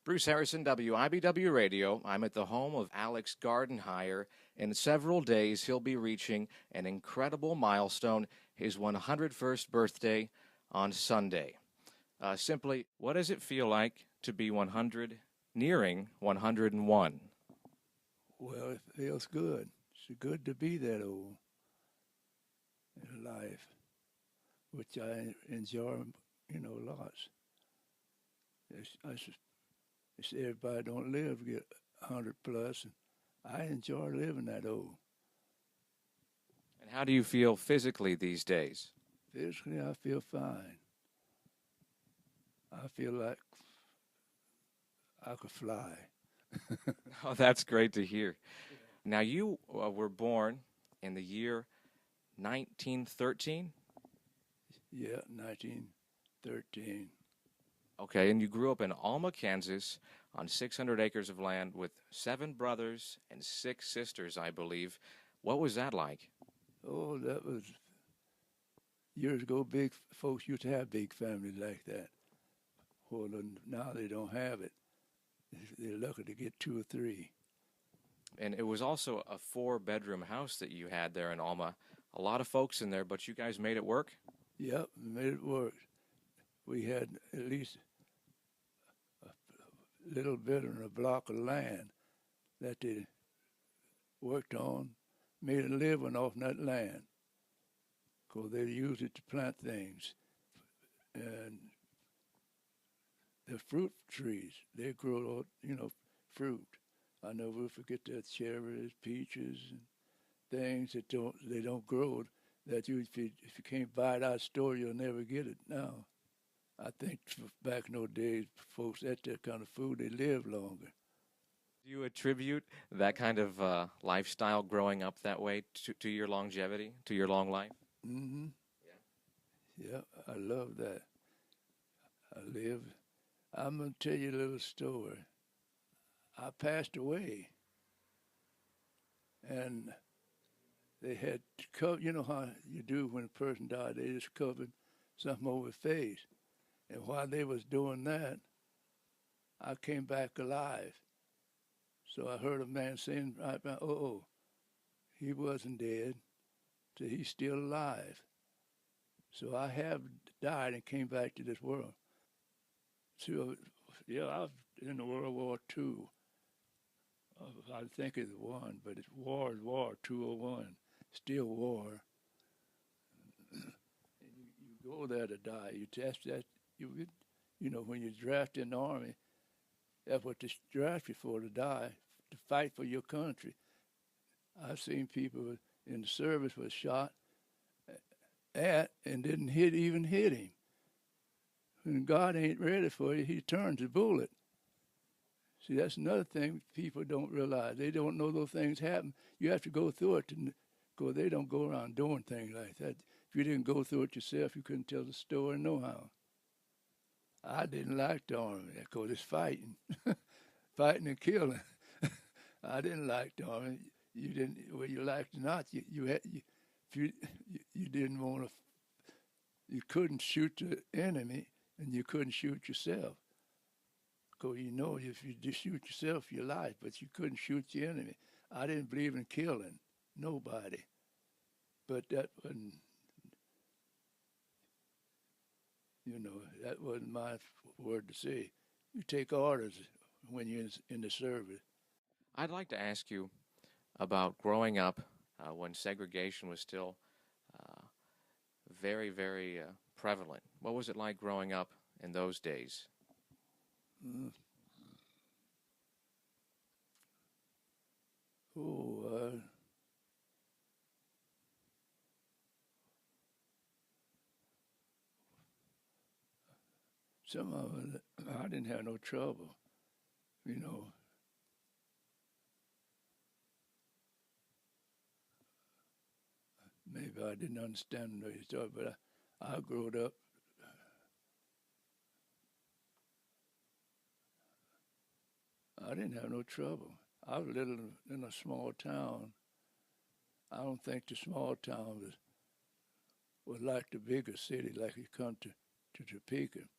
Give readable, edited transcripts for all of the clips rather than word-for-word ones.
Bruce Harrison, WIBW Radio. I'm at the home of Alex Gardenhire. In several days, he'll be reaching an incredible milestone, his 101st birthday on Sunday. Simply, what does it feel like to be 100, nearing 101? Well, it feels good. It's good to be that old in life, which I enjoy, lots. It's everybody don't live to get 100 plus, and I enjoy living that old. And how do you feel physically these days? Physically, I feel fine. I feel like I could fly. Oh, that's great to hear. Now, you were born in the year 1913? Yeah, 1913. Okay, and you grew up in Alma, Kansas, on 600 acres of land with 7 brothers and 6 sisters, I believe. What was that like? Oh, that was years ago. Big folks used to have big families like that. Well, now they don't have it. They're lucky to get 2 or 3. And it was also a 4-bedroom house that you had there in Alma. A lot of folks in there, but you guys made it work? Yep, we made it work. We had at least a little bit of a block of land that they worked on, made a living off that land, because they used it to plant things. And the fruit trees, they grow, fruit. I never will forget that cherries, peaches, and things that they don't grow. That if you can't buy it out of the store, you'll never get it now. I think back in those days, folks ate that kind of food, they lived longer. Do you attribute that kind of lifestyle growing up that way to your longevity, to your long life? Mm-hmm. Yeah, I love that. I'm going to tell you a little story. I passed away, and they had to cover, you know how you do when a person died, they just covered something over his face. And while they was doing that, I came back alive. So I heard a man saying right now, he wasn't dead, so he's still alive. So I have died and came back to this world. So, yeah, I was in the World War II. I think it's one, but it's war, 201, still war. And you go there to die. You test that. When you draft in the Army, that's what they draft you for, to die, to fight for your country. I've seen people in the service was shot at and didn't even hit him. When God ain't ready for you, he turns the bullet. See, that's another thing people don't realize. They don't know those things happen. You have to go through it, because they don't go around doing things like that. If you didn't go through it yourself, you couldn't tell the story no how. I didn't like the Army because it's fighting, fighting and killing. I didn't like the Army. You didn't, whether you liked it or not. You didn't want to. You couldn't shoot the enemy, and you couldn't shoot yourself. Because if you just shoot yourself, your life, but you couldn't shoot your enemy. I didn't believe in killing nobody, but that wasn't. That wasn't my word to say. You take orders when you're in the service. I'd like to ask you about growing up when segregation was still very, very prevalent. What was it like growing up in those days? Mm. Some of it, I didn't have no trouble, Maybe I didn't understand the story, but I grew up. I didn't have no trouble. I was little in a small town. I don't think the small town was like the bigger city, like you come to Topeka,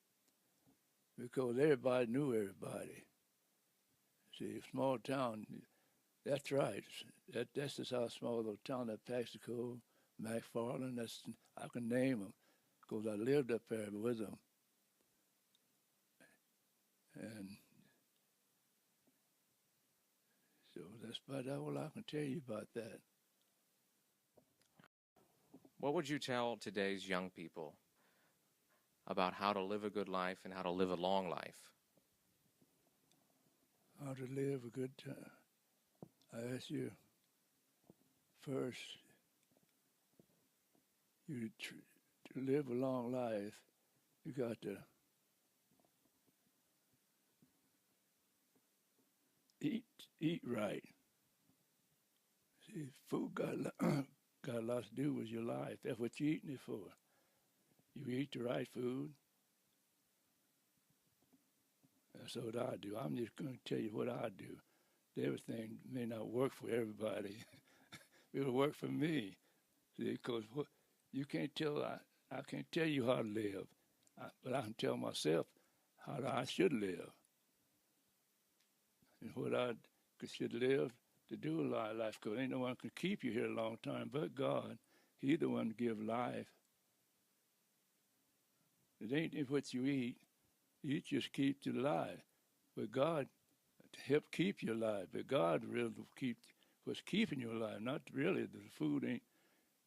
because everybody knew everybody. See, small town, that's right. That's just how small little town that Paxico, McFarland, I can name them because I lived up there with them. And so that's about all I can tell you about that. What would you tell today's young people about how to live a good life and how to live a long life? How to live a good time. I ask you first, to live a long life, you got to eat right. See, food got a lot to do with your life. That's what you're eating it for. You eat the right food. That's what I do. I'm just going to tell you what I do. Everything may not work for everybody. It'll work for me. See, because you can't tell, I can't tell you how to live, but I can tell myself how I should live and what I should live to do a lot of life, because ain't no one can keep you here a long time but God. He's the one to give life. It ain't what you eat. Eat just keeps you alive. But God help keep you alive. But God really was keeping you alive. Not really. The food ain't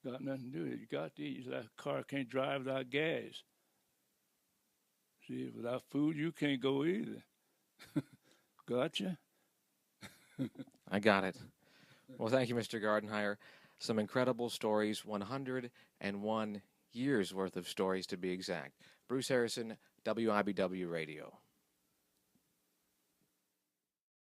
got nothing to do with it. You got to eat. It's like a car can't drive without gas. See, without food, you can't go either. Gotcha? I got it. Well, thank you, Mr. Gardenhire. Some incredible stories, 101 years worth of stories to be exact. Bruce Harrison, WIBW Radio.